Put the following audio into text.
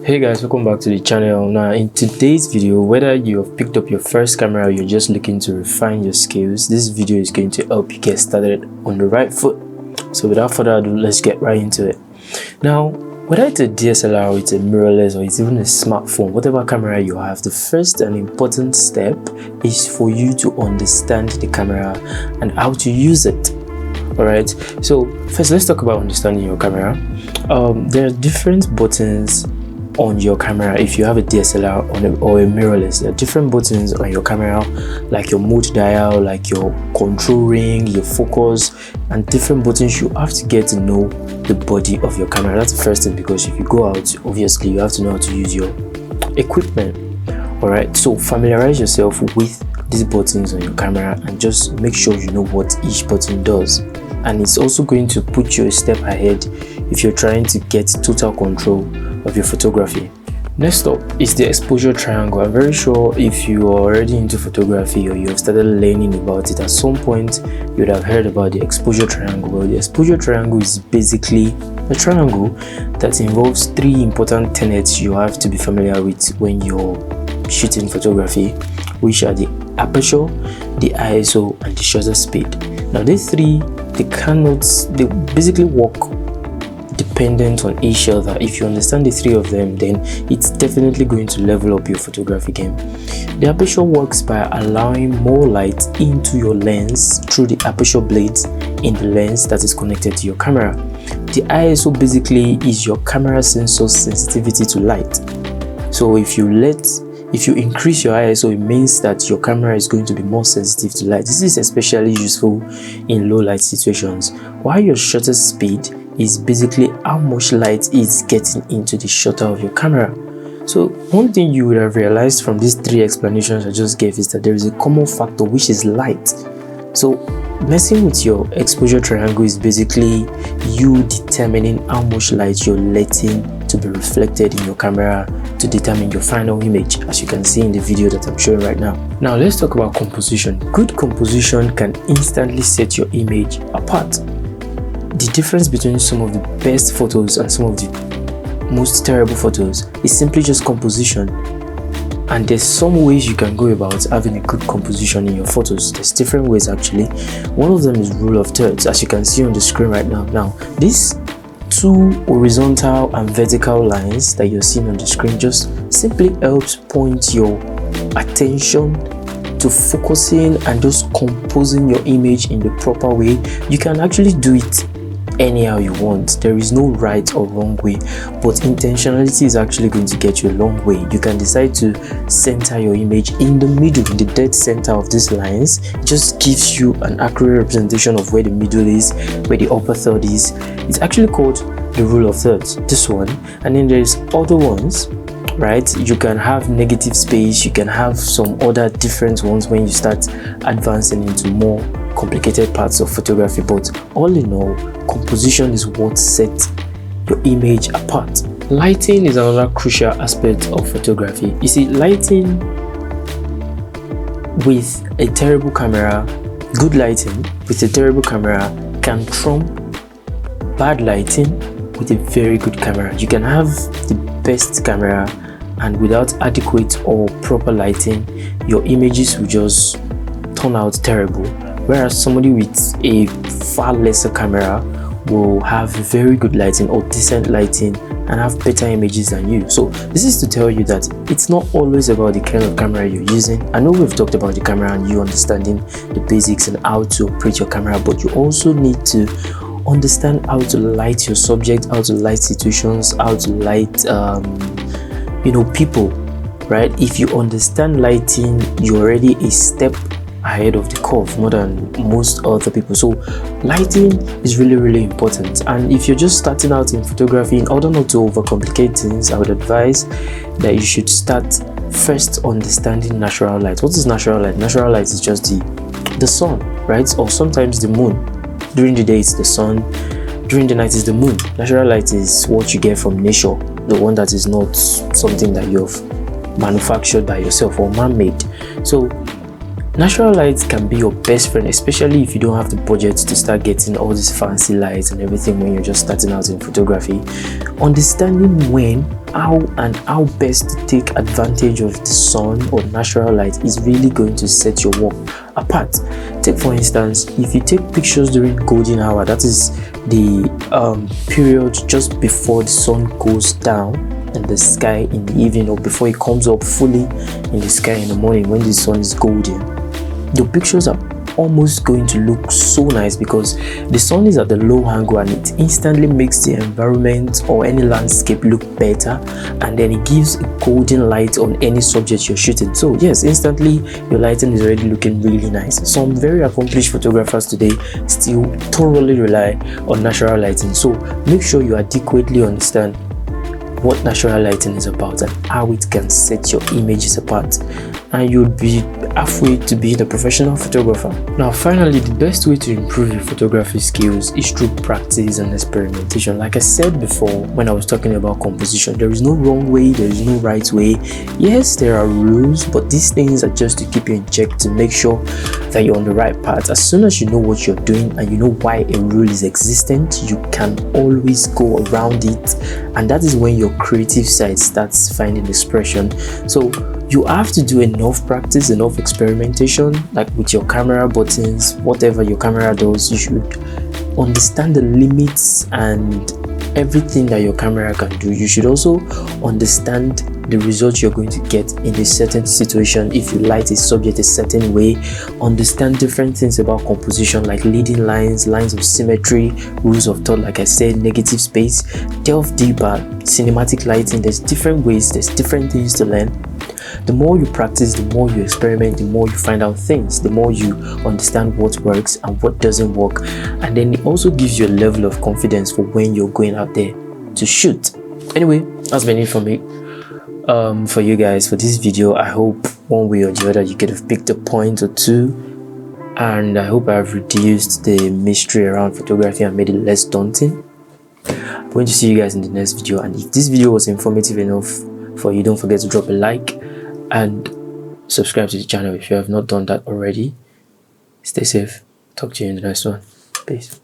Hey guys, welcome back to the channel. Now in today's video, whether you have picked up your first camera or you're just looking to refine your skills, this video is going to help you get started on the right foot. So without further ado, let's get right into it. Now, whether it's a DSLR or it's a mirrorless or it's even a smartphone, whatever camera you have, the first and important step is for you to understand the camera and how to use it. Alright, so first let's talk about understanding your camera. There are different buttons on your camera. If you have a DSLR or a mirrorless, there are different buttons on your camera, like your mode dial, like your control ring, your focus, and different buttons. You have to get to know the body of your camera. That's the first thing, because if you go out, obviously you have to know how to use your equipment. Alright, so familiarize yourself with these buttons on your camera and just make sure you know what each button does. And it's also going to put you a step ahead if you're trying to get total control of your photography. Next up is the exposure triangle. I'm very sure if you are already into photography or you have started learning about it, at some point you would have heard about the exposure triangle. Well, the exposure triangle is basically a triangle that involves three important tenets you have to be familiar with when you're shooting photography, which are the aperture, the ISO, and the shutter speed. Now these three, they basically work dependent on each other. If you understand the three of them, then it's definitely going to level up your photography game. The aperture works by allowing more light into your lens through the aperture blades in the lens that is connected to your camera. The ISO basically is your camera sensor sensitivity to light. So if you increase your ISO, it means that your camera is going to be more sensitive to light. This is especially useful in low light situations. While your shutter speed is basically how much light is getting into the shutter of your camera. So one thing you would have realized from these three explanations I just gave is that there is a common factor, which is light. So messing with your exposure triangle is basically you determining how much light you're letting to be reflected in your camera to determine your final image, as you can see in the video that I'm showing right now. Now let's talk about composition. Good composition can instantly set your image apart. The difference between some of the best photos and some of the most terrible photos is simply just composition. And there's some ways you can go about having a good composition in your photos. There's different ways actually. One of them is rule of thirds, as you can see on the screen right now. Now, these two horizontal and vertical lines that you're seeing on the screen just simply helps point your attention to focusing and just composing your image in the proper way. You can actually do it anyhow you want. There is no right or wrong way, but intentionality is actually going to get you a long way. You can decide to center your image in the middle, in the dead center of these lines. It just gives you an accurate representation of where the middle is, where the upper third is. It's actually called the rule of thirds, this one. And then there's other ones, right? You can have negative space, you can have some other different ones when you start advancing into more complicated parts of photography. But all in all, composition is what sets your image apart. Lighting is another crucial aspect of photography. You see, lighting with a terrible camera, good lighting with a terrible camera can trump bad lighting with a very good camera. You can have the best camera, and without adequate or proper lighting, your images will just turn out terrible. Whereas somebody with a far lesser camera will have very good lighting or decent lighting and have better images than you. So this is to tell you that it's not always about the kind of camera you're using. I know we've talked about the camera and you understanding the basics and how to operate your camera, but you also need to understand how to light your subject, how to light situations, how to light people, right? If you understand lighting, you're already a step ahead of the curve more than most other people. So lighting is really important. And if you're just starting out in photography, in order not to overcomplicate things, I would advise that you should start first understanding natural light. What is natural light? Natural light is just the sun, right? Or sometimes the moon. During the day it's the sun, during the night is the moon. Natural light is what you get from nature, the one that is not something that you've manufactured by yourself or man-made. So Natural lights can be your best friend, especially if you don't have the budget to start getting all these fancy lights and everything when you're just starting out in photography. Understanding when, how best to take advantage of the sun or natural light is really going to set your work apart. Take for instance, if you take pictures during golden hour, that is the period just before the sun goes down in the sky in the evening, or before it comes up fully in the sky in the morning when the sun is golden, your pictures are almost going to look so nice because the sun is at the low angle and it instantly makes the environment or any landscape look better, and then it gives a golden light on any subject you're shooting. So yes, instantly your lighting is already looking really nice. Some very accomplished photographers today still thoroughly rely on natural lighting, so make sure you adequately understand what natural lighting is about and how it can set your images apart, and you'll be halfway to being a professional photographer. Now finally, the best way to improve your photography skills is through practice and experimentation. Like I said before when I was talking about composition, there is no wrong way, there is no right way. Yes, there are rules, but these things are just to keep you in check, to make sure that you're on the right path. As soon as you know what you're doing and you know why a rule is existent, you can always go around it, and that is when your creative side starts finding expression. So you have to do enough practice, enough experimentation, like with your camera buttons, whatever your camera does. You should understand the limits and everything that your camera can do. You should also understand the results you're going to get in a certain situation. If you light a subject a certain way, understand different things about composition like leading lines, lines of symmetry, rules of thought, like I said, negative space. Delve deeper, cinematic lighting. There's different ways, there's different things to learn. The more you practice, the more you experiment, the more you find out things, the more you understand what works and what doesn't work, and then it also gives you a level of confidence for when you're going out there to shoot. Anyway, that's been it for me. For you guys for this video. I hope one way or the other you could have picked a point or two, and I hope I've reduced the mystery around photography and made it less daunting. I'm going to see you guys in the next video, and if this video was informative enough for you, don't forget to drop a like and subscribe to the channel if you have not done that already. Stay safe. Talk to you in the next one. Peace.